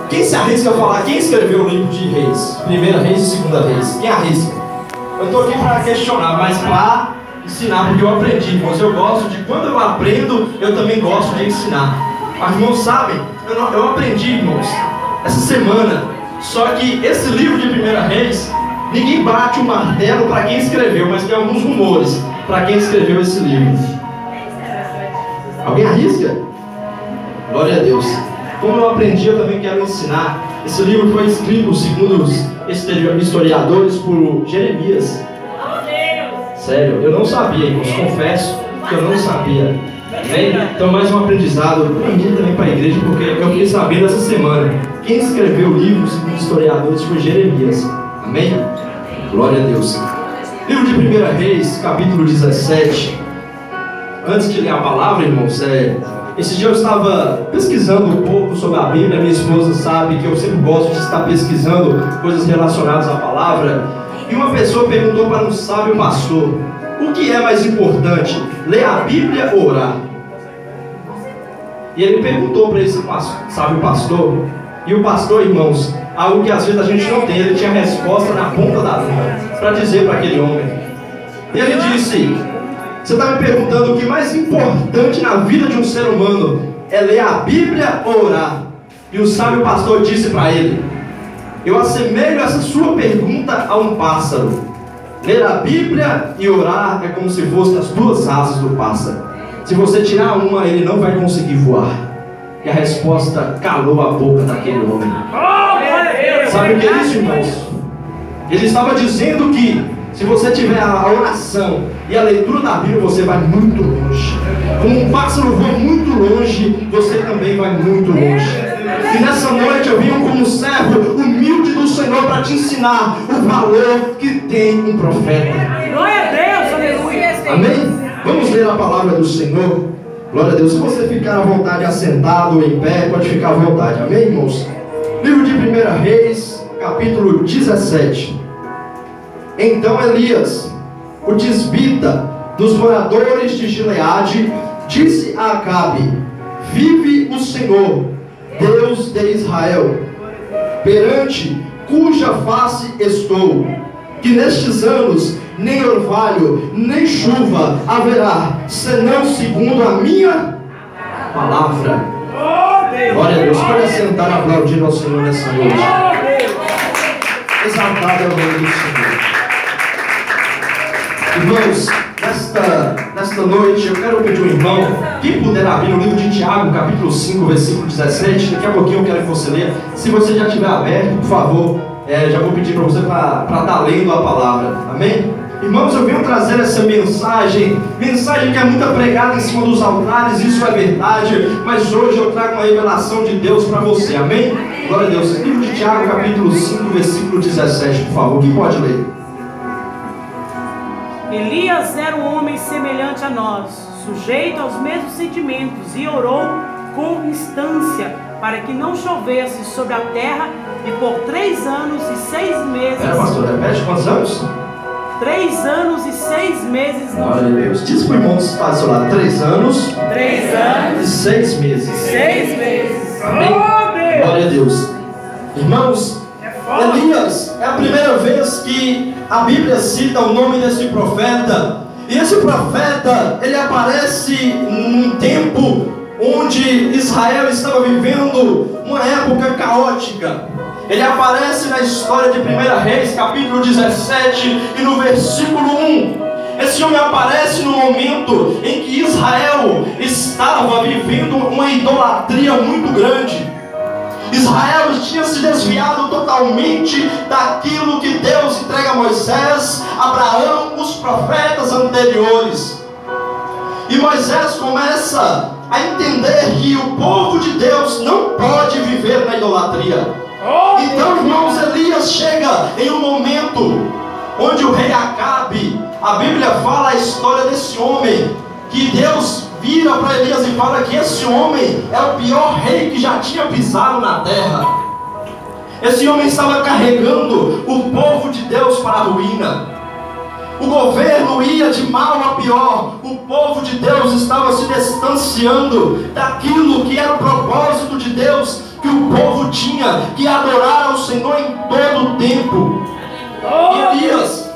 Quem se arrisca a falar? Quem escreveu o livro de Reis? Primeira Reis e Segunda Reis? Quem arrisca? Eu estou aqui para questionar, mas para ensinar, porque eu aprendi, irmãos. Eu gosto de, quando eu aprendo, eu também gosto de ensinar. Mas, irmãos, sabem, eu aprendi, irmãos, essa semana. Só que esse livro de Primeira Reis, ninguém bate o martelo para quem escreveu, mas tem alguns rumores para quem escreveu esse livro. Alguém arrisca? Glória a Deus. Como eu aprendi, eu também quero ensinar. Esse livro foi escrito, segundo os historiadores, por Jeremias. Sério, eu não sabia, irmãos, confesso que eu não sabia. Amém? Então, mais um aprendizado para mim também, para a igreja, porque eu fiquei sabendo essa semana. Quem escreveu o livro, segundo os historiadores, foi Jeremias. Amém? Glória a Deus. Livro de 1 Reis, capítulo 17. Antes de ler a palavra, irmãos, esse dia eu estava pesquisando um pouco sobre a Bíblia. Minha esposa sabe que eu sempre gosto de estar pesquisando coisas relacionadas à palavra. E uma pessoa perguntou para um sábio pastor: o que é mais importante, ler a Bíblia ou orar? E ele perguntou para esse sábio pastor. E o pastor, irmãos, algo que às vezes a gente não tem, ele tinha a resposta na ponta da língua para dizer para aquele homem. E ele disse: você está me perguntando o que é mais importante na vida de um ser humano é ler a Bíblia ou orar? E o sábio pastor disse para ele: eu assemelho essa sua pergunta a um pássaro. Ler a Bíblia e orar é como se fossem as duas asas do pássaro. Se você tirar uma, ele não vai conseguir voar. E a resposta calou a boca daquele homem. Sabe o que é isso, irmãos? Ele estava dizendo que se você tiver a oração e a leitura da Bíblia, você vai muito longe. Como um pássaro voa muito longe, você também vai muito longe. E nessa noite eu vim como servo humilde do Senhor para te ensinar o valor que tem um profeta. Glória a Deus, aleluia. Amém? Vamos ler a palavra do Senhor. Glória a Deus. Se você ficar à vontade assentado ou em pé, pode ficar à vontade. Amém, irmãos? Livro de 1 Reis, capítulo 17. Então Elias, o tisbita dos moradores de Gileade, disse a Acabe: vive o Senhor, Deus de Israel, perante cuja face estou, que nestes anos nem orvalho, nem chuva haverá, senão segundo a minha palavra. Glória a Deus. Pode sentar aplaudindo ao Senhor nessa noite. Exaltado é o nome do Senhor. Irmãos, nesta noite eu quero pedir ao irmão, quem puder abrir no livro de Tiago, capítulo 5, versículo 17. Daqui a pouquinho eu quero que você leia. Se você já estiver aberto, por favor, já vou pedir para você para estar lendo a palavra. Amém? Irmãos, eu venho trazer essa mensagem que é muito pregada em cima dos altares, isso é verdade, mas hoje eu trago uma revelação de Deus para você. Amém? Glória a Deus. Livro de Tiago, capítulo 5, versículo 17, por favor. Quem pode ler? Elias era um homem semelhante a nós, sujeito aos mesmos sentimentos, e orou com instância para que não chovesse sobre a terra, e por 3 anos e 6 meses... Pastor, repete, quantos anos? 3 anos e 6 meses. Glória a Deus. Diz para o irmão que está ao seu lado: 3 anos. 3 anos e 6 meses. 6 meses. Amém? Glória a Deus. Irmãos, Elias é a primeira vez que a Bíblia cita o nome desse profeta. E esse profeta, ele aparece num tempo onde Israel estava vivendo uma época caótica. Ele aparece na história de 1 Reis, capítulo 17, e no versículo 1. Esse homem aparece no momento em que Israel estava vivendo uma idolatria muito grande. Israel tinha se desviado totalmente daquilo que Deus entrega a Moisés, Abraão, os profetas anteriores. E Moisés começa a entender que o povo de Deus não pode viver na idolatria. Então, irmãos, Elias chega em um momento onde o rei Acabe, a Bíblia fala a história desse homem, que Deus vira para Elias e fala que esse homem é o pior rei que já tinha pisado na terra. Esse homem estava carregando o povo de Deus para a ruína. O governo ia de mal a pior. O povo de Deus estava se distanciando daquilo que era o propósito de Deus que o povo tinha que adorar ao Senhor em todo o tempo. E Elias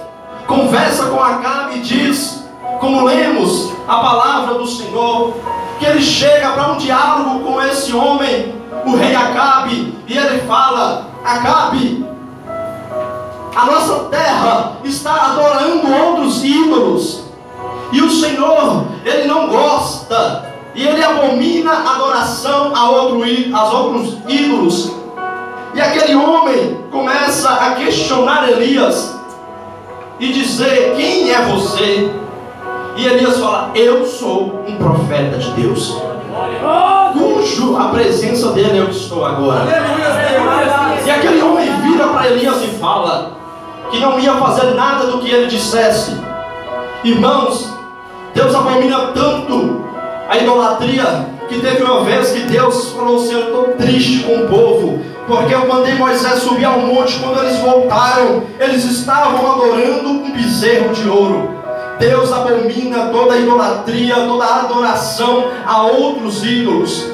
conversa com Acabe e diz, como lemos a palavra do Senhor, que ele chega para um diálogo com esse homem, o rei Acabe, e ele fala: Acabe, a nossa terra está adorando outros ídolos, e o Senhor, Ele não gosta, e Ele abomina a adoração a outros ídolos. E aquele homem começa a questionar Elias e dizer: quem é você? E Elias fala: eu sou um profeta de Deus, cujo a presença dele eu estou agora. E aquele homem vira para Elias e fala que não ia fazer nada do que ele dissesse. Irmãos, Deus abomina tanto a idolatria, que teve uma vez que Deus falou assim: eu estou triste com o povo, porque eu mandei Moisés subir ao monte. Quando eles voltaram, eles estavam adorando um bezerro de ouro. Deus abomina toda a idolatria, toda a adoração a outros ídolos.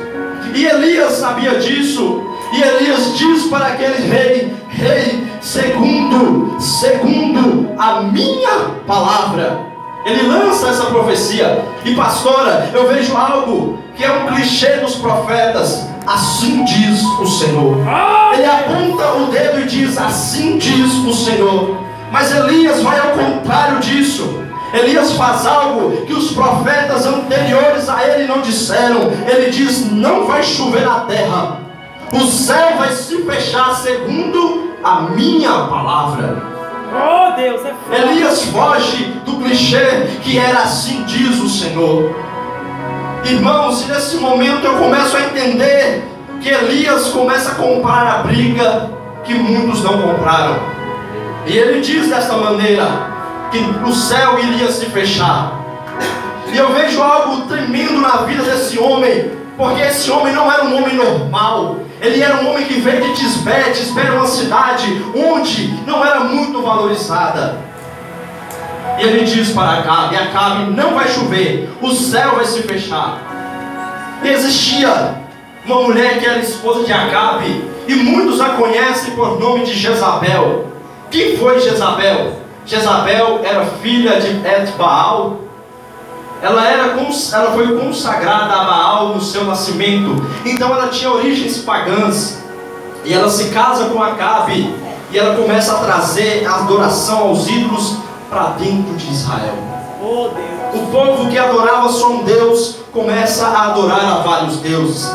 E Elias sabia disso. E Elias diz para aquele rei: rei, segundo a minha palavra. Ele lança essa profecia. E pastora, eu vejo algo que é um clichê dos profetas: assim diz o Senhor. Ele aponta o dedo e diz: assim diz o Senhor. Mas Elias vai ao contrário disso. Elias faz algo que os profetas anteriores a ele não disseram. Ele diz: não vai chover na terra, o céu vai se fechar segundo a minha palavra. Oh, Deus, é forte. Elias foge do clichê que era assim diz o Senhor. Irmãos, e nesse momento eu começo a entender que Elias começa a comprar a briga que muitos não compraram. E ele diz desta maneira que o céu iria se fechar. E eu vejo algo tremendo na vida desse homem, porque esse homem não era um homem normal. Ele era um homem que veio de Tisbé. Tisbé era uma cidade onde não era muito valorizada. E ele diz para Acabe: Acabe, não vai chover, o céu vai se fechar. E existia uma mulher que era esposa de Acabe, e muitos a conhecem por nome de Jezabel. Quem foi Jezabel? Jezabel era filha de Et-Baal. Ela foi consagrada a Baal no seu nascimento. Então ela tinha origens pagãs. E ela se casa com Acabe, e ela começa a trazer a adoração aos ídolos para dentro de Israel. Oh, Deus. O povo que adorava só um Deus começa a adorar a vários deuses.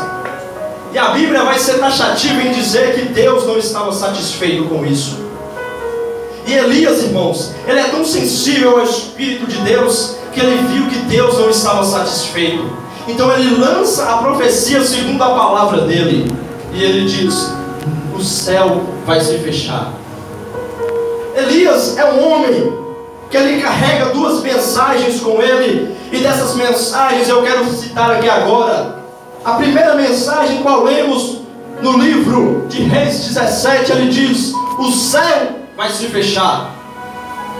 E a Bíblia vai ser taxativa em dizer que Deus não estava satisfeito com isso. E Elias, irmãos, ele é tão sensível ao Espírito de Deus que ele viu que Deus não estava satisfeito. Então ele lança a profecia segundo a palavra dele. E ele diz: o céu vai se fechar. Elias é um homem que ele carrega duas mensagens com ele. E dessas mensagens eu quero citar aqui agora. A primeira mensagem, qual lemos no livro de Reis 17, ele diz: o céu vai se fechar.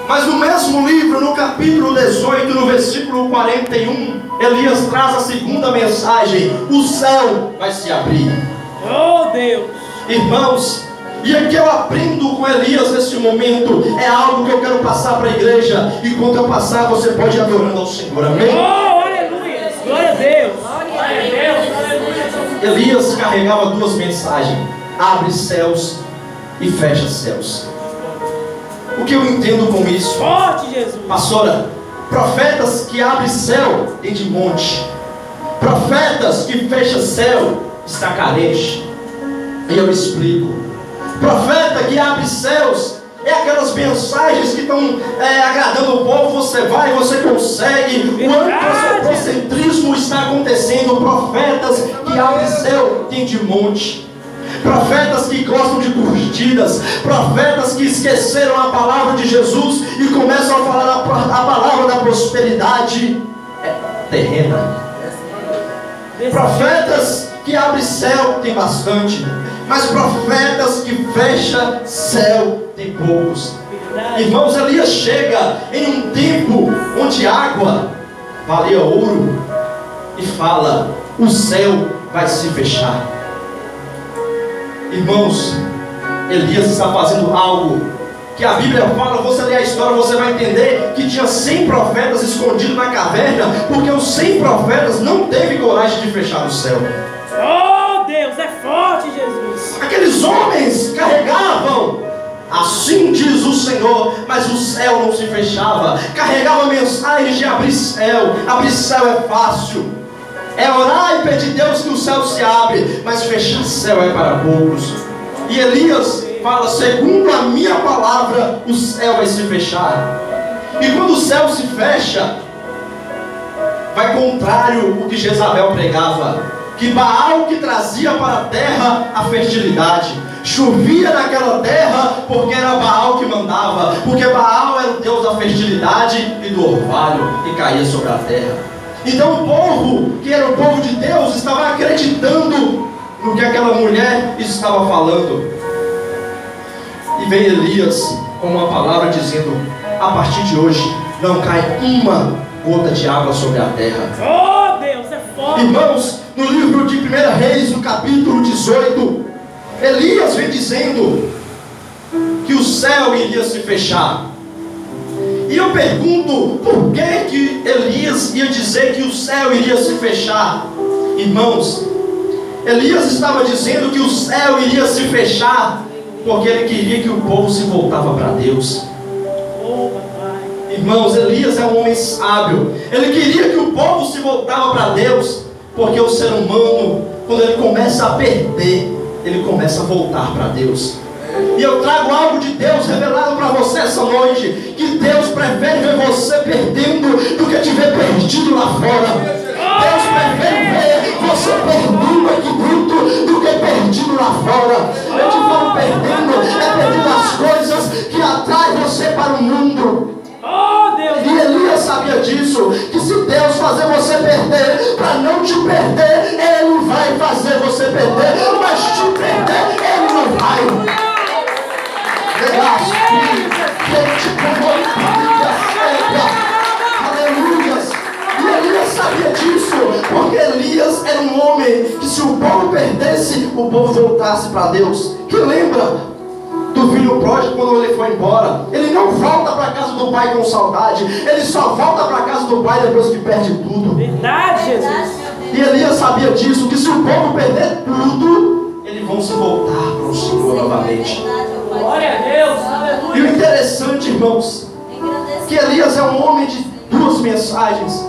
Mas no mesmo livro, no capítulo 18, no versículo 41, Elias traz a segunda mensagem: o céu vai se abrir. Oh, Deus. Irmãos, e o que eu aprendo com Elias nesse momento é algo que eu quero passar para a igreja. E quando eu passar, você pode ir adorando ao Senhor, amém? Oh, aleluia. Glória a Deus. Glória a Deus. Elias carregava duas mensagens: abre céus e fecha céus. O que eu entendo com isso? Forte, Jesus. Pastora, profetas que abrem céu tem de monte. Profetas que fecham céu está carente. E eu explico. Profeta que abre céus é aquelas mensagens que estão agradando o povo. Você vai, você consegue. O antropocentrismo está acontecendo. Profetas que abrem céu tem de monte. Profetas que gostam de curtidas. Profetas que esqueceram a palavra de Jesus e começam a falar a palavra da prosperidade terrena. Profetas que abrem céu tem bastante, mas profetas que fecham céu tem poucos. Irmãos, Elias chega em um tempo onde água valia ouro e fala: o céu vai se fechar. Irmãos, Elias está fazendo algo que a Bíblia fala. Você lê a história, você vai entender que tinha 100 profetas escondidos na caverna, porque os 100 profetas não teve coragem de fechar o céu. Oh Deus, é forte, Jesus. Aqueles homens carregavam, assim diz o Senhor, mas o céu não se fechava. Carregava mensagens de abrir céu. Abrir céu é fácil, é orar e pedir a Deus que o céu se abre, mas fechar céu é para poucos. E Elias fala: segundo a minha palavra, o céu vai se fechar. E quando o céu se fecha, vai contrário o que Jezabel pregava, que Baal que trazia para a terra a fertilidade. Chovia naquela terra porque era Baal que mandava, porque Baal era o Deus da fertilidade e do orvalho que caía sobre a terra. Então o povo, que era o povo de Deus, estava acreditando no que aquela mulher estava falando. E vem Elias com uma palavra dizendo: a partir de hoje não cai uma gota de água sobre a terra. Oh Deus, é forte. Irmãos, no livro de 1 Reis, no capítulo 18, Elias vem dizendo que o céu iria se fechar. E eu pergunto, por que Elias ia dizer que o céu iria se fechar? Irmãos, Elias estava dizendo que o céu iria se fechar porque ele queria que o povo se voltava para Deus. Irmãos, Elias é um homem sábio. Ele queria que o povo se voltava para Deus, porque o ser humano, quando ele começa a perder, ele começa a voltar para Deus. E eu trago algo de Deus revelado para você essa noite, que Deus prefere ver você perdendo do que te ver perdido lá fora. Deus prefere ver você perdendo aqui dentro do que perdido lá fora. Eu te falo perdendo, é perdendo as coisas que atraem você para o mundo. E Elias sabia disso, que se Deus fazer você perder, para não te perder, Ele vai fazer você perder, mas te perder, Ele não vai. Aleluias. E Elias sabia disso, porque Elias era um homem que, se o povo perdesse, o povo voltasse para Deus. Que lembra do filho pródigo quando ele foi embora? Ele não volta para a casa do pai com saudade, ele só volta para a casa do pai depois que perde tudo. Verdade, Jesus. E Elias sabia disso, que se o povo perder tudo, eles vão se voltar para o Senhor novamente. Glória a Deus, aleluia. E o interessante, irmãos, que Elias é um homem de duas mensagens: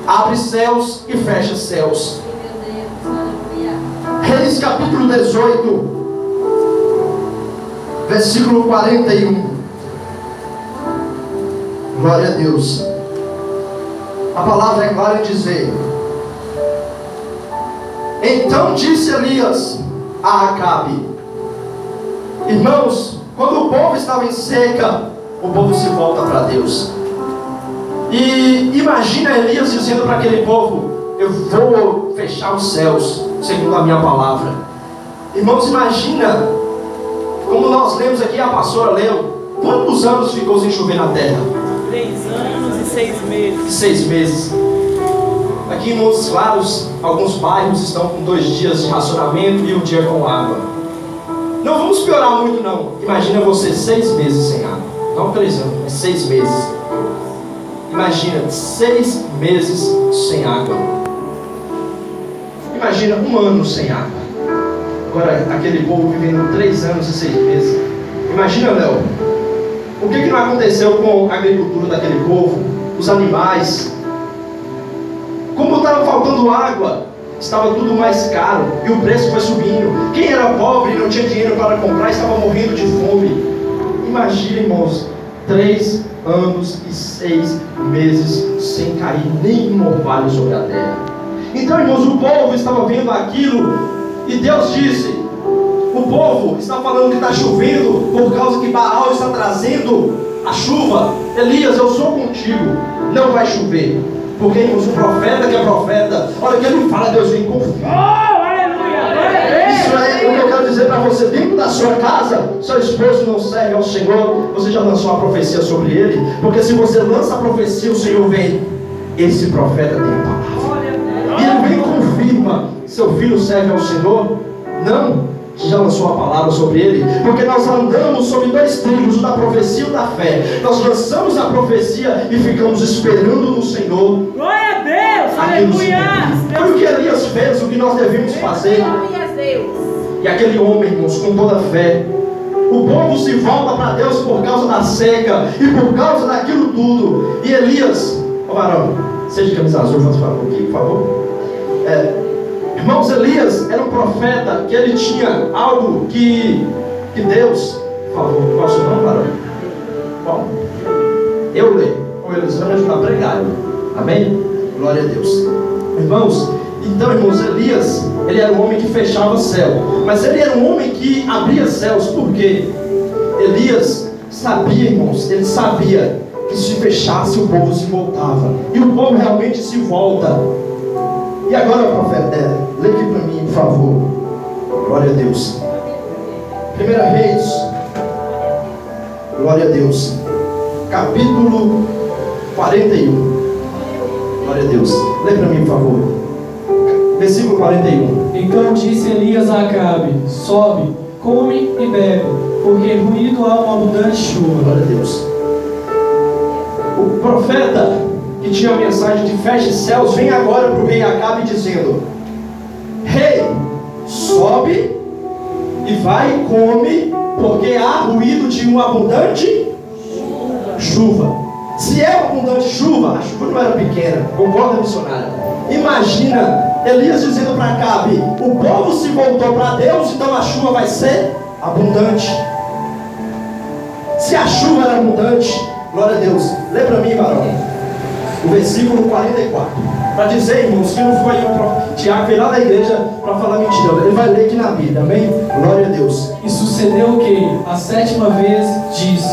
abre céus e fecha céus. Reis capítulo 18, versículo 41. Glória a Deus. A palavra é clara em dizer: então disse Elias a Acabe. Irmãos, quando o povo estava em seca, o povo se volta para Deus. E imagina Elias dizendo para aquele povo: eu vou fechar os céus segundo a minha palavra. Irmãos, imagina, como nós lemos aqui, a pastora leu, quantos anos ficou sem chover na terra? 3 anos e 6 meses. 6 meses. Aqui em Montes Claros, alguns bairros estão com 2 dias de racionamento e 1 dia com água. Não vamos piorar muito não. Imagina você 6 meses sem água. Não 3 anos, mas 6 meses. Imagina 6 meses sem água. Imagina 1 ano sem água. Agora aquele povo vivendo 3 anos e 6 meses. Imagina, Léo, o que não aconteceu com a agricultura daquele povo? Os animais. Como estava faltando água, estava tudo mais caro e o preço foi subindo. Quem era pobre e não tinha dinheiro para comprar estava morrendo de fome. Imagina, irmãos, 3 anos e 6 meses sem cair nenhum orvalho sobre a terra. Então, irmãos, o povo estava vendo aquilo e Deus disse: o povo está falando que está chovendo por causa que Baal está trazendo a chuva. Elias, eu sou contigo, não vai chover. Porque, irmãos, o profeta que é profeta, olha o que ele fala, Deus vem com fim. Oh, aleluia! Isso é o que eu quero dizer para você. Dentro da sua casa, seu esposo não serve ao Senhor, você já lançou uma profecia sobre ele? Porque se você lança a profecia, o Senhor vem: esse profeta tem a palavra. E ele vem e confirma: seu filho serve ao Senhor? Não. Já lançou a palavra sobre ele? Porque nós andamos sobre dois trilhos, o da profecia e o da fé. Nós lançamos a profecia e ficamos esperando no Senhor. Glória a Deus, aleluia. Foi o que Elias fez, o que nós devemos fazer. E aquele homem, irmãos, com toda a fé, o povo se volta para Deus por causa da seca e por causa daquilo tudo. E Elias, varão, seja de camisa azul, faça favor aqui, por favor. Irmãos, Elias era um profeta que ele tinha algo que Deus, por favor, posso não, varão? Bom, eu leio, ou eles vão me ajudar a pregar, amém? Glória a Deus. Irmãos, então, irmãos, Elias, ele era um homem que fechava o céu, mas ele era um homem que abria céus, porque Elias sabia, irmãos, ele sabia que se fechasse o povo se voltava, e o povo realmente se volta. E agora, profeta, lê aqui para mim, por favor. Glória a Deus. 1 Reis, glória a Deus, capítulo 41. Glória a Deus. Lê para mim, por favor. Versículo 41. Então disse Elias a Acabe: sobe, come e bebe, porque ruído há uma abundante chuva. Glória a Deus. O profeta que tinha a mensagem de feche céus, vem agora para o rei Acabe dizendo: rei, sobe e vai e come, porque há ruído de uma abundante chuva. Se é uma abundante chuva, a chuva não era pequena, concorda, missionária? Imagina Elias dizendo para Acabe: o povo se voltou para Deus, então a chuva vai ser abundante. Se a chuva era abundante, glória a Deus, lê para mim, varão, o versículo 44, para dizer, irmãos, que não foi o Tiago veio lá da igreja para falar mentira, ele vai ler aqui na Bíblia, amém? Glória a Deus. E sucedeu que, a 7ª vez, disse: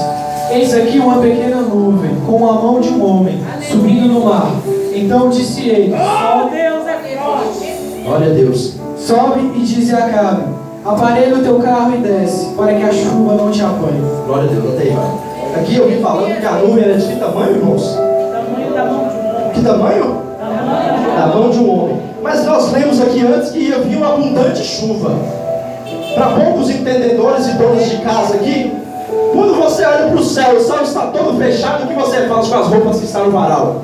eis aqui uma pequena nuvem, como a mão de um homem, subindo no mar. Então disse ele: Oh, Deus é forte. Glória a Deus. Sobe e dize a Acabe: aparelha o teu carro e desce, para que a chuva não te apanhe. Glória a Deus, não tem, vai. Aqui eu vi falando que a nuvem era de que tamanho, irmãos? Tamanho da mão de um homem. Que tamanho? Da mão de um homem. Mas nós lemos aqui antes que ia vir uma abundante chuva. Para poucos entendedores e donos de casa aqui, quando você olha para o céu está todo fechado, o que você faz com as roupas que estão no varal?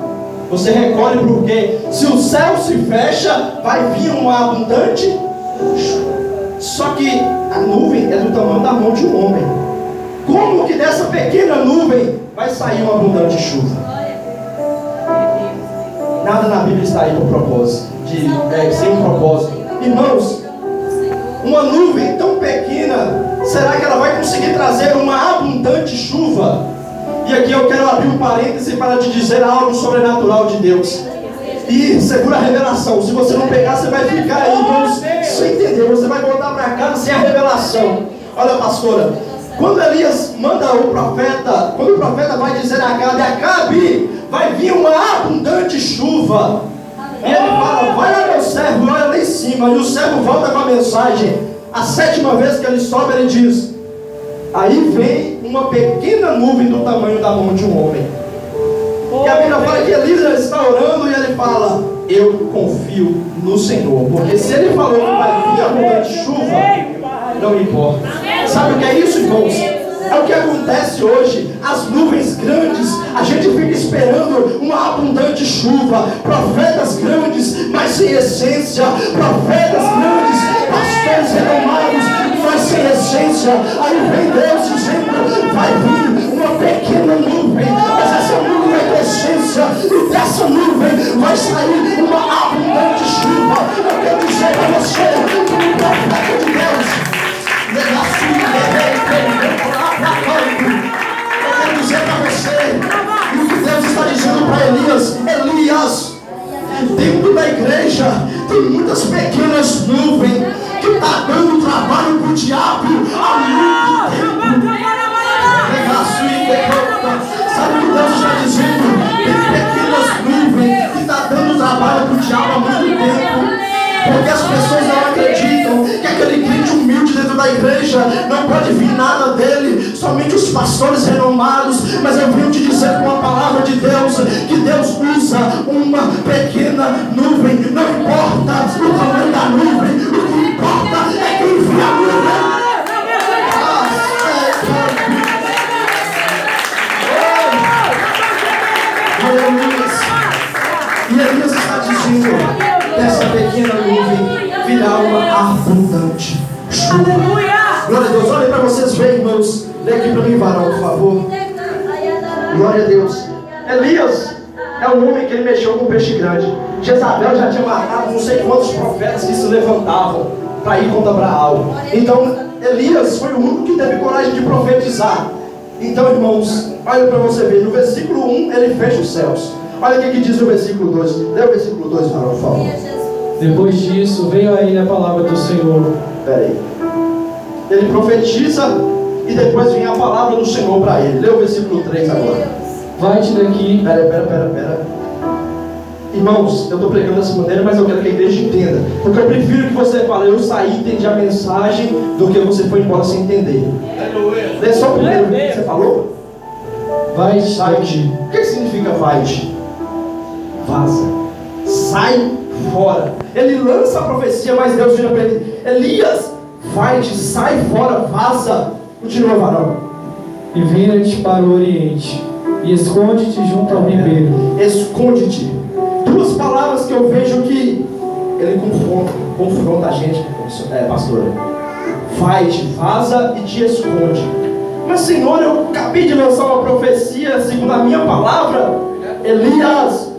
Você recolhe, porque se o céu se fecha, vai vir uma abundante chuva. Só que a nuvem é do tamanho da mão de um homem. Como que dessa pequena nuvem vai sair uma abundante chuva? Nada na Bíblia está aí por propósito, sem um propósito. Irmãos, uma nuvem tão pequena, será que ela vai conseguir trazer uma abundante chuva? E aqui eu quero abrir um parêntese para te dizer algo sobrenatural de Deus. E segura a revelação. Se você não pegar, você vai ficar aí, irmãos, sem entender. Você vai voltar para casa sem a revelação. Olha, pastora, quando Elias manda o profeta, quando o profeta vai dizer a Acabe: Acabe, vai vir uma abundante chuva. E ele fala: vai lá, meu servo, olha lá em cima. E o servo volta com a mensagem. A 7ª vez que ele sobe, ele diz: aí vem uma pequena nuvem do tamanho da mão de um homem. E a Bíblia fala que Elias está orando e ele fala: eu confio no Senhor, porque se ele falou que vai vir abundante chuva, não importa. Sabe o que é isso, irmãos? É o que acontece hoje. As nuvens grandes, a gente fica esperando uma abundante chuva. Profetas grandes, mas sem essência. Profetas grandes, pastores renomados, mas sem essência. Aí vem Deus dizendo: vai vir uma pequena nuvem, mas essa nuvem vai ter essência, e dessa nuvem vai sair uma abundante chuva. Eu quero dizer para você, profeta de Deus, eu quero dizer para você o que Deus está dizendo para Elias: Elias, dentro da igreja tem muitas pequenas nuvens que está dando trabalho para o diabo há muito tempo. Sabe o que Deus está dizendo? Tem pequenas nuvens que está dando trabalho para o diabo há muito tempo. Porque as pessoas não acreditam que aquele crente humilde dentro da igreja não pode vir nada dele, somente os pastores renomados. Mas eu venho te dizer com a palavra de Deus que Deus usa uma pequena nuvem. Não importa o tamanho da nuvem, o que importa é quem envia a nuvem. virá uma abundante chuva. Aleluia! Glória a Deus. Olha para vocês verem, irmãos. Lê aqui para mim, varão, por favor. Glória a Deus. Elias é um homem que ele mexeu com um peixe grande. Jezabel já tinha matado não sei quantos profetas que se levantavam para ir contra Baal. Então Elias foi o único que teve coragem de profetizar. Então, irmãos, olha para você ver. No versículo 1 ele fecha os céus. Olha o que diz o versículo 2. Lê o versículo 2, varão, por favor. Depois disso, veio a ele a palavra do Senhor. Espera aí. Ele profetiza e depois vem a palavra do Senhor para ele. Lê o versículo 3 agora. Vai-te daqui. Pera. Irmãos, eu estou pregando dessa maneira, mas eu quero que a igreja entenda. Porque eu prefiro que você fale, eu saí e entendi a mensagem, do que você foi embora sem entender. Lê só o primeiro que você falou. Vai-te daqui. O que significa vai-te? Vaza. Sai fora. Ele lança a profecia, mas Deus vira para ele: Elias, vai-te, sai fora, vaza. Continua, varão. E vira-te para o oriente, e esconde-te junto ao ribeiro. Esconde-te. Duas palavras que eu vejo que ele confronta a gente, pastora. Vai-te, vaza e te esconde. Mas, Senhor, eu acabei de lançar uma profecia segundo a minha palavra. Elias,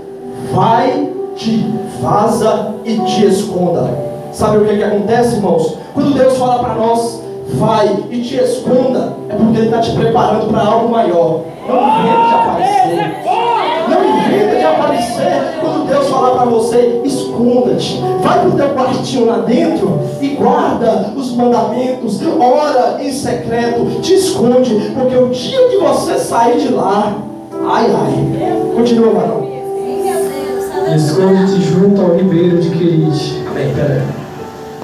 vai-te, vaza e te esconda. Sabe o que acontece, irmãos? Quando Deus fala para nós, vai e te esconda, é porque Ele está te preparando para algo maior. Não inventa de aparecer. Não inventa de aparecer. Quando Deus falar para você, esconda-te. Vai para o teu quartinho lá dentro e guarda os mandamentos. Ora em secreto, te esconde. Porque o dia que você sair de lá, ai. Continua, varão. Esconde-te junto ao ribeiro de Querite. Amém, peraí.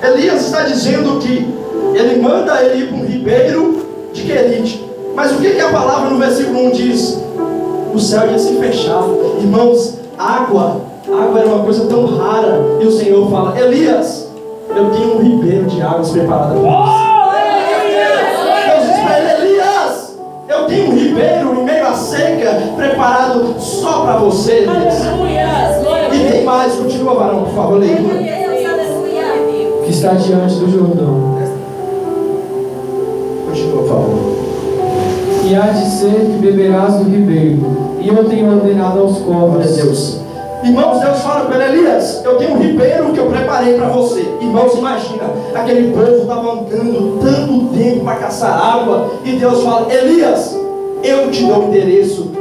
Elias está dizendo que ele manda ele ir para um ribeiro de Querite. Mas o que a palavra no versículo 1 diz? O céu ia se fechar. Irmãos, água era uma coisa tão rara. E o Senhor fala: Elias, eu tenho um ribeiro de águas preparado para você. Deus diz para ele: Elias, eu tenho um ribeiro em meio à seca preparado só para você, Elias. E tem mais, continua, varão, por favor, leitura. Que está diante do Jordão. Continua, por favor. E há de ser que beberás do ribeiro, e eu tenho ordenado aos corvos. Glória a Deus. Irmãos, Deus fala para ele: Elias, eu tenho um ribeiro que eu preparei para você. Irmãos, imagina, aquele povo estava andando tanto tempo para caçar água, e Deus fala: Elias, eu te dou o endereço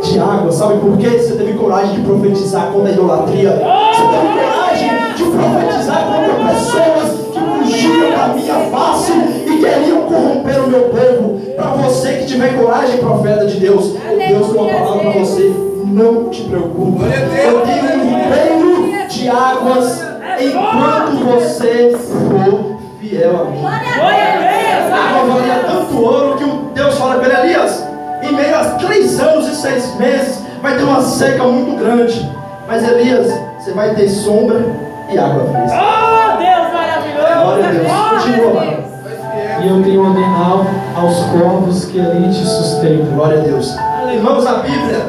de água. Sabe por quê? Você teve coragem de profetizar contra a idolatria. Você teve coragem de profetizar contra pessoas que fugiam da minha face e queriam corromper o meu povo. Para você que tiver coragem, profeta de Deus, Deus tem uma palavra para você: não te preocupe. Eu tenho um ribeiro de águas enquanto você for fiel a mim. A água valia tanto ouro que Deus fala para ele: Elias, em meio a 3 anos e 6 meses vai ter uma seca muito grande, mas Elias, você vai ter sombra e água fresca. Oh, Deus maravilhoso! Glória a Deus. Continua, varão. E eu tenho ordenado aos corvos que ali te sustentam. Glória a Deus. Irmãos, a Bíblia,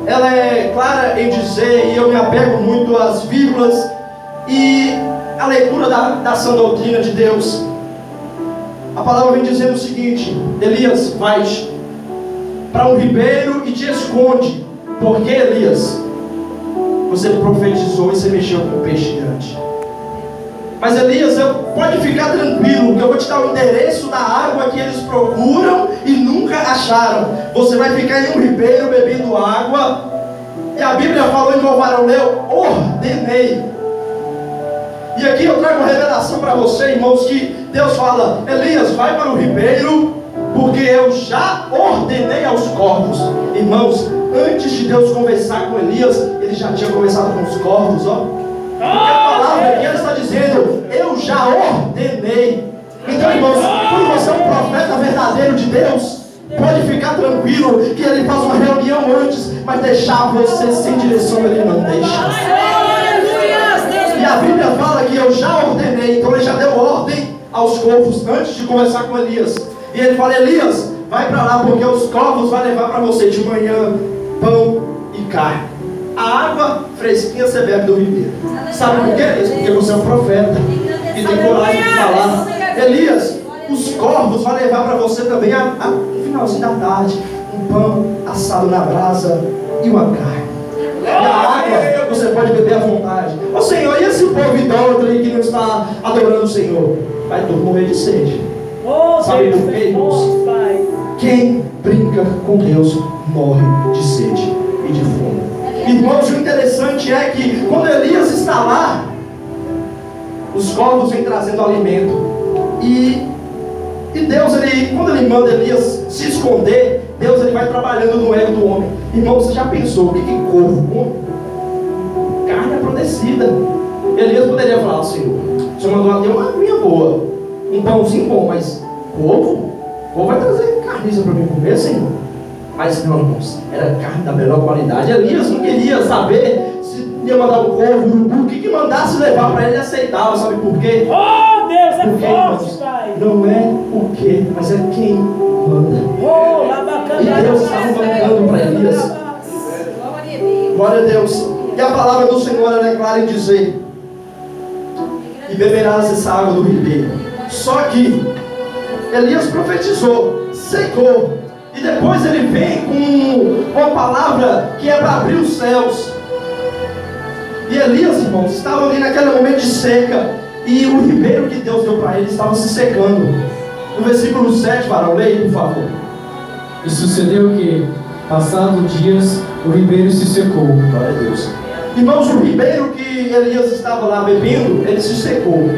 ela é clara em dizer, e eu me apego muito às vírgulas e a leitura da sã doutrina de Deus. A palavra vem dizendo o seguinte: Elias, vai-te para um ribeiro e te esconde. Porque, Elias, você profetizou e você mexeu com o peixe grande. Mas, Elias, pode ficar tranquilo, que eu vou te dar o endereço da água que eles procuram e nunca acharam. Você vai ficar em um ribeiro bebendo água. E a Bíblia falou em varão, eu ordenei. E aqui eu trago uma revelação para você, irmãos, que Deus fala: Elias, vai para o ribeiro, porque eu já ordenei aos corvos. Irmãos, antes de Deus conversar com Elias, ele já tinha conversado com os corvos, ó. Porque a palavra aqui está dizendo: eu já ordenei. Então, irmãos, quando você é um profeta verdadeiro de Deus, pode ficar tranquilo que ele faz uma reunião antes, mas deixar você sem direção ele não deixa. E a Bíblia fala que eu já ordenei. Então ele já deu ordem aos corvos antes de conversar com Elias. E ele fala: Elias, vai para lá, porque os corvos vão levar para você de manhã pão e carne. A água fresquinha você bebe do ribeiro. Sabe por quê? Porque você é um profeta. que tem coragem de falar. Elias, os corvos vão levar para você também no finalzinho da tarde um pão assado na brasa e uma carne. E a água você pode beber à vontade. Ô Senhor, e esse povo idólatra aí que não está adorando o Senhor? Vai todo morrer de sede. Sabe por quê, irmãos? Quem brinca com Deus morre de sede e de fome. Irmãos, o interessante é que quando Elias está lá, os corvos vêm trazendo alimento. E Deus, quando ele manda Elias se esconder, Deus vai trabalhando no ego do homem. Irmão, você já pensou o que corvo come? Carne apodrecida. Elias poderia falar: Senhor, o Senhor mandou até uma aguinha boa, um pãozinho bom, mas corvo vai trazer carniça para mim comer, Senhor. Mas não, irmãos, era carne da melhor qualidade. Elias não queria saber se ia mandar um corvo, um urubu, o que mandasse levar para ele, ele aceitava. Sabe por quê? Oh, Deus, porque, forte, Pai. Não é o que, mas é quem manda. E Deus estava mandando para Elias. Glória a Deus. E a palavra do Senhor é clara em dizer: e beberás essa água do ribeiro. Só que Elias profetizou, secou, e depois ele vem com uma palavra que é para abrir os céus. E Elias, irmãos, estava ali naquele momento de seca, e o ribeiro que Deus deu para ele estava se secando. No versículo 7, varão, leia, por favor. E sucedeu que, passados dias, o ribeiro se secou. Glória a Deus. Irmãos, o ribeiro que Elias estava lá bebendo, ele se secou.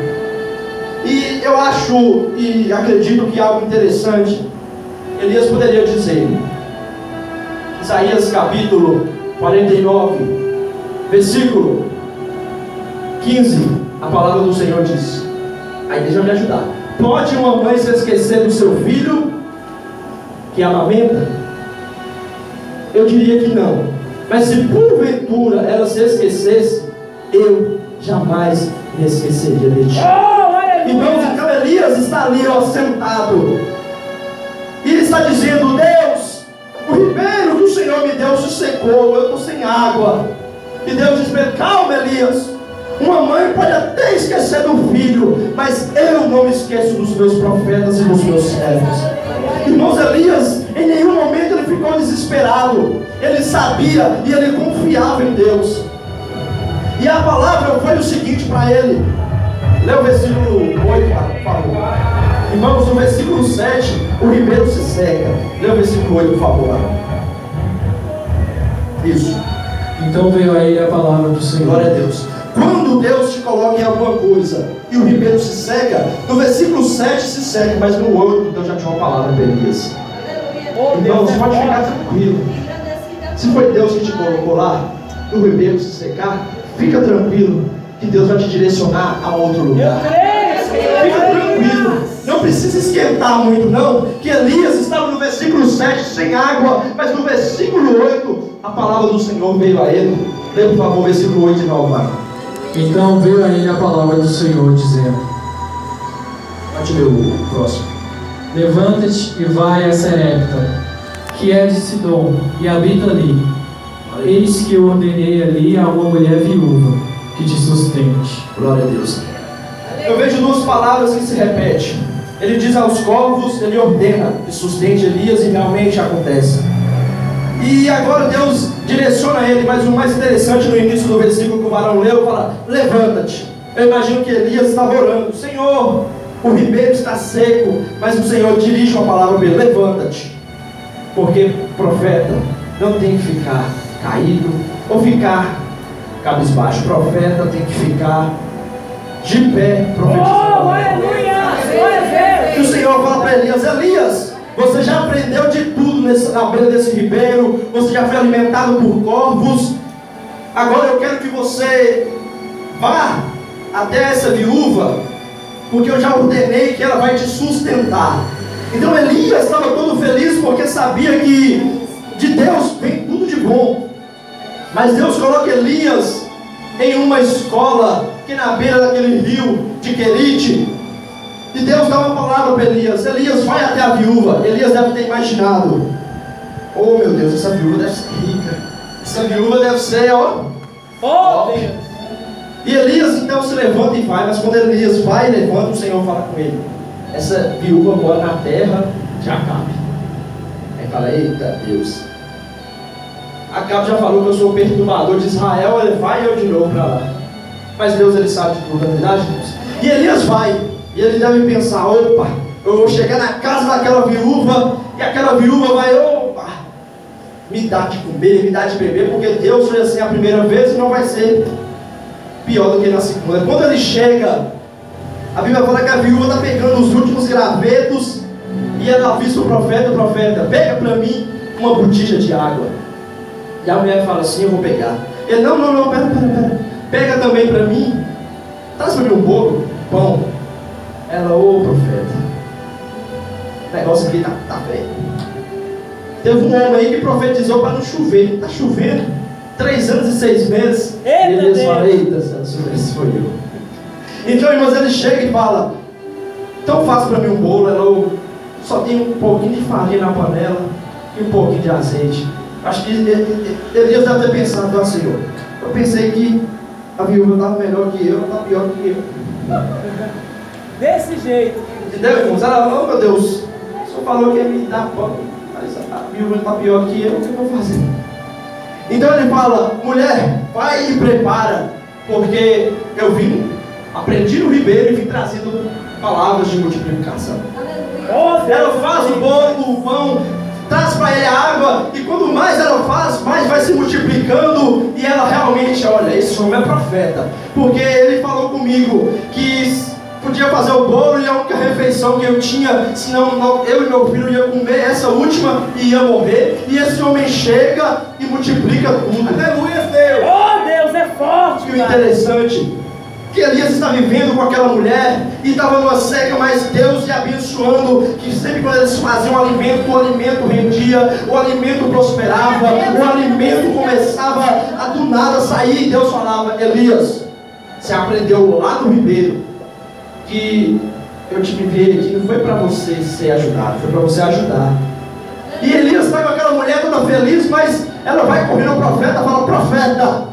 E eu acho e acredito que algo interessante Elias poderia dizer. Isaías capítulo 49, versículo 15, a palavra do Senhor diz. Aí deixa eu me ajudar. Pode uma mãe se esquecer do seu filho que amamenta? Eu diria que não. Mas se porventura ela se esquecesse, eu jamais me esqueceria de ti. Irmãos, então Elias está ali, sentado, e ele está dizendo: Deus, o ribeiro que o Senhor me deu se secou, eu estou sem água. E Deus diz para ele: calma, Elias, uma mãe pode até esquecer do filho, mas eu não me esqueço dos meus profetas e dos meus servos. Irmãos, Elias, em nenhum momento ele ficou desesperado. Ele sabia e ele confiava em Deus. E a palavra foi o seguinte para ele. Lê o versículo 8, por favor. Irmãos, no versículo 7, o ribeiro se seca. Lê o versículo 8, por favor. Isso. Então veio a ele a palavra do Senhor. Glória a Deus. Quando Deus te coloca em alguma coisa e o ribeiro se seca, no versículo 7 se seca, mas no 8 Deus já tinha uma palavra para Elias. Então você pode ficar tranquilo. Se foi Deus que te colocou lá, no ribeiro se secar, fica tranquilo que Deus vai te direcionar a outro lugar. Fica tranquilo, não precisa esquentar muito não, que Elias estava no versículo 7 sem água, mas no versículo 8 a palavra do Senhor veio a ele. Lê por favor o versículo 8 e 9. Então veio a ele a palavra do Senhor, dizendo: pode ler o próximo. Levanta-te e vai a Serepta, que é de Sidom, e habita ali. Eis que eu ordenei ali a uma mulher viúva que te sustente. Glória a Deus. Eu vejo duas palavras que se repetem. Ele diz aos corvos, ele ordena que sustente Elias, e realmente acontece. E agora Deus direciona ele, mas o mais interessante no início do versículo que o varão leu, fala: levanta-te. Eu imagino que Elias estava orando: Senhor, o ribeiro está seco, mas o Senhor dirige uma palavra para ele: levanta-te. Porque profeta não tem que ficar caído ou ficar cabisbaixo. Profeta tem que ficar de pé profetizando. E o Senhor fala para Elias: Elias, você já aprendeu de tudo na beira desse ribeiro, você já foi alimentado por corvos. Agora eu quero que você vá até essa viúva, porque eu já ordenei que ela vai te sustentar. Então Elias estava todo feliz, porque sabia que de Deus vem tudo de bom. Mas Deus coloca Elias em uma escola que na beira daquele rio de Querite. E Deus dá uma palavra para Elias: Elias, vai até a viúva. Elias deve ter imaginado: oh meu Deus, essa viúva deve ser rica. Essa viúva deve ser, E Elias então se levanta e vai, mas quando Elias vai e levanta, o Senhor fala com ele: essa viúva mora na terra de Acabe. Aí fala: eita Deus, Acabe já falou que eu sou o perturbador de Israel, ele vai e eu de novo para lá. Mas Deus, ele sabe de tudo, na verdade, Deus. E Elias vai, e ele deve pensar: opa, eu vou chegar na casa daquela viúva, e aquela viúva vai, opa, me dá de comer, me dá de beber, porque Deus foi assim a primeira vez e não vai ser pior do que na segunda. Quando ele chega, a Bíblia fala que a viúva está pegando os últimos gravetos, e ela avisa o profeta: pega para mim uma botija de água. E a mulher fala assim: eu vou pegar. Ele: não, pera, pega também para mim, traz para mim um bolo, pão. Ela: ô profeta, o negócio aqui tá velho. Teve um homem aí que profetizou para não chover. Está chovendo 3 anos e 6 meses. E Elias fala: eita, esse foi eu. Então, irmãos, ele chega e fala: então faça para mim um bolo. Ela: só tem um pouquinho de farinha na panela e um pouquinho de azeite. Acho que Elias deve ter pensado: ó Senhor, eu pensei que a viúva estava melhor que eu, ela está pior que eu. Desse jeito. Entendeu, irmãos? Ela: oh meu Deus, o Senhor falou que ia me dar pão, mas a viúva está pior que eu, o que eu vou fazer? Então ele fala: mulher, vai e prepara, porque eu aprendi no ribeiro e vim trazendo palavras de multiplicação. Ela faz o bolo, o pão, traz para ele a água, e quanto mais ela faz, mais vai se multiplicando. E ela realmente: olha, esse homem é profeta, porque ele falou comigo que podia fazer o bolo, e a única refeição que eu tinha, senão eu e meu filho ia comer essa última e ia morrer. E esse homem chega e multiplica tudo. Aleluia, Deus! Oh, Deus é forte. E o interessante que Elias está vivendo com aquela mulher, e estava numa seca, mas Deus ia abençoando, que sempre quando eles faziam o alimento rendia, o alimento prosperava, o alimento começava a do nada sair. E Deus falava: Elias, você aprendeu lá no ribeiro que eu te enviei aqui, não foi para você ser ajudado, foi para você ajudar. E Elias está com aquela mulher toda feliz, mas ela vai correndo ao profeta e fala: profeta,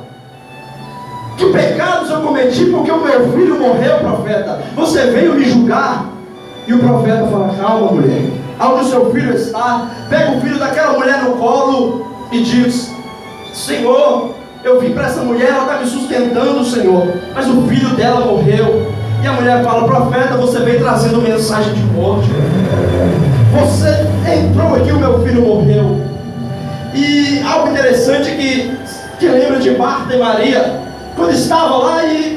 que pecados eu cometi porque o meu filho morreu, profeta? Você veio me julgar? E o profeta fala: calma, mulher, aonde o seu filho está? Pega o filho daquela mulher no colo e diz: Senhor, eu vim para essa mulher, ela está me sustentando, Senhor, mas o filho dela morreu. E a mulher fala: profeta, você veio trazendo mensagem de morte. Você entrou aqui, o meu filho morreu. E algo interessante que lembra de Marta e Maria, quando estava lá e